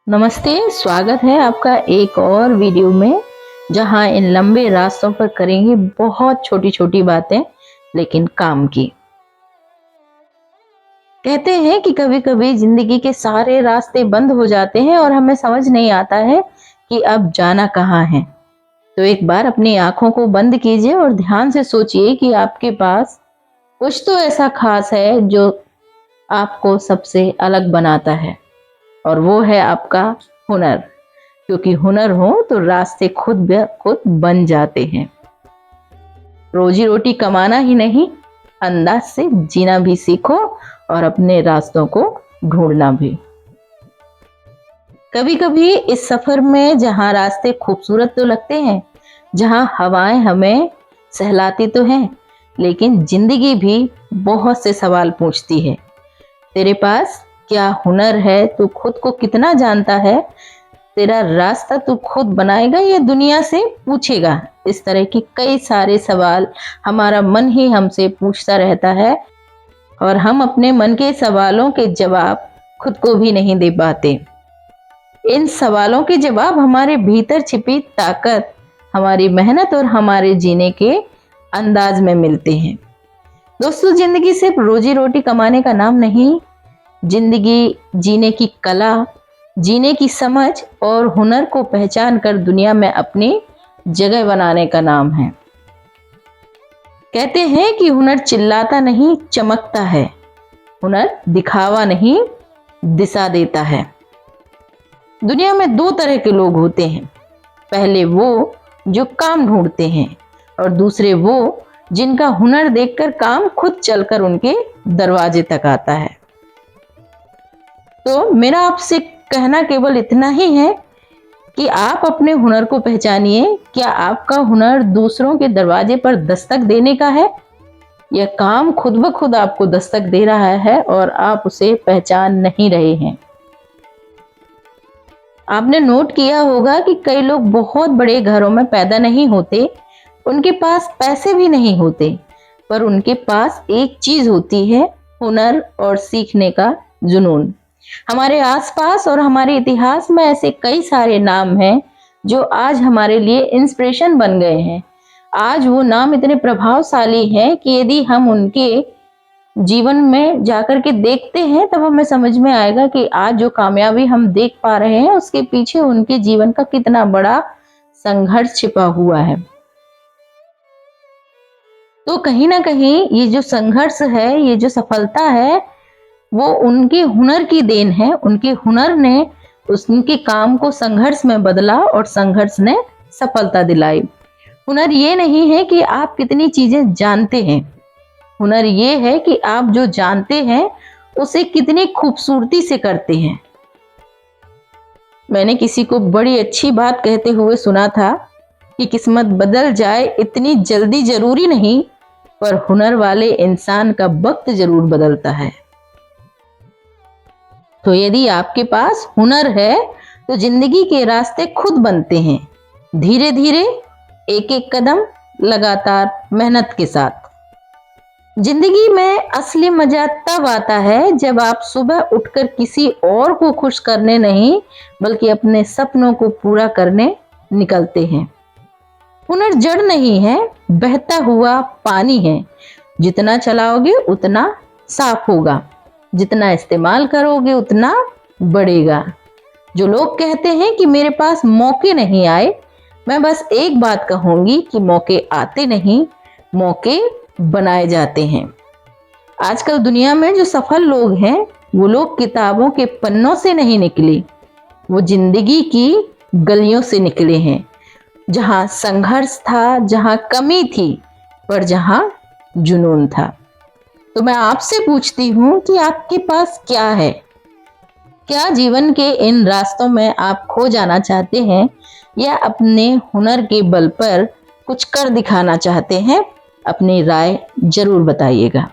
नमस्ते, स्वागत है आपका एक और वीडियो में, जहां इन लंबे रास्तों पर करेंगे बहुत छोटी छोटी बातें लेकिन काम की। कहते हैं कि कभी कभी जिंदगी के सारे रास्ते बंद हो जाते हैं और हमें समझ नहीं आता है कि अब जाना कहाँ है। तो एक बार अपनी आंखों को बंद कीजिए और ध्यान से सोचिए कि आपके पास कुछ तो ऐसा खास है जो आपको सबसे अलग बनाता है, और वो है आपका हुनर। क्योंकि हुनर हो तो रास्ते खुद ब खुद बन जाते हैं। रोजी रोटी कमाना ही नहीं, अंदाज से जीना भी सीखो और अपने रास्तों को ढूंढना भी। कभी कभी इस सफर में जहां रास्ते खूबसूरत तो लगते हैं, जहां हवाएं हमें सहलाती तो हैं, लेकिन जिंदगी भी बहुत से सवाल पूछती है। तेरे पास क्या हुनर है? तू खुद को कितना जानता है? तेरा रास्ता तू खुद बनाएगा या दुनिया से पूछेगा? इस तरह की कई सारे सवाल हमारा मन ही हमसे पूछता रहता है, और हम अपने मन के सवालों के जवाब खुद को भी नहीं दे पाते। इन सवालों के जवाब हमारे भीतर छिपी ताकत, हमारी मेहनत और हमारे जीने के अंदाज में मिलते हैं। दोस्तों, जिंदगी सिर्फ रोजी रोटी कमाने का नाम नहीं, जिंदगी जीने की कला, जीने की समझ और हुनर को पहचान कर दुनिया में अपनी जगह बनाने का नाम है। कहते हैं कि हुनर चिल्लाता नहीं, चमकता है। हुनर दिखावा नहीं, दिशा देता है। दुनिया में दो तरह के लोग होते हैं। पहले वो जो काम ढूंढते हैं, और दूसरे वो जिनका हुनर देखकर काम खुद चलकर उनके दरवाजे तक आता है। तो मेरा आपसे कहना केवल इतना ही है कि आप अपने हुनर को पहचानिए। क्या आपका हुनर दूसरों के दरवाजे पर दस्तक देने का है, या काम खुद ब खुद आपको दस्तक दे रहा है और आप उसे पहचान नहीं रहे हैं? आपने नोट किया होगा कि कई लोग बहुत बड़े घरों में पैदा नहीं होते, उनके पास पैसे भी नहीं होते, पर उनके पास एक चीज होती है, हुनर और सीखने का जुनून। हमारे आसपास और हमारे इतिहास में ऐसे कई सारे नाम हैं जो आज हमारे लिए इंस्पिरेशन बन गए हैं। आज वो नाम इतने प्रभावशाली हैं कि यदि हम उनके जीवन में जाकर के देखते हैं, तब हमें समझ में आएगा कि आज जो कामयाबी हम देख पा रहे हैं, उसके पीछे उनके जीवन का कितना बड़ा संघर्ष छिपा हुआ है। तो कहीं ना कहीं ये जो संघर्ष है, ये जो सफलता है, वो उनके हुनर की देन है। उनके हुनर ने उनके काम को संघर्ष में बदला और संघर्ष ने सफलता दिलाई। हुनर ये नहीं है कि आप कितनी चीजें जानते हैं, हुनर ये है कि आप जो जानते हैं उसे कितनी खूबसूरती से करते हैं। मैंने किसी को बड़ी अच्छी बात कहते हुए सुना था कि किस्मत बदल जाए इतनी जल्दी जरूरी नहीं, पर हुनर वाले इंसान का वक्त जरूर बदलता है। तो यदि आपके पास हुनर है तो जिंदगी के रास्ते खुद बनते हैं, धीरे धीरे, एक एक कदम, लगातार मेहनत के साथ। जिंदगी में असली मजा तब आता है जब आप सुबह उठकर किसी और को खुश करने नहीं, बल्कि अपने सपनों को पूरा करने निकलते हैं। हुनर जड़ नहीं है, बहता हुआ पानी है। जितना चलाओगे उतना साफ होगा, जितना इस्तेमाल करोगे उतना बढ़ेगा। जो लोग कहते हैं कि मेरे पास मौके नहीं आए, मैं बस एक बात कहूंगी कि मौके आते नहीं, मौके बनाए जाते हैं। आजकल दुनिया में जो सफल लोग हैं, वो लोग किताबों के पन्नों से नहीं निकले, वो जिंदगी की गलियों से निकले हैं, जहां संघर्ष था, जहां कमी थी, पर जहां जुनून था। तो मैं आपसे पूछती हूँ कि आपके पास क्या है? क्या जीवन के इन रास्तों में आप खो जाना चाहते हैं, या अपने हुनर के बल पर कुछ कर दिखाना चाहते हैं? अपनी राय जरूर बताइएगा।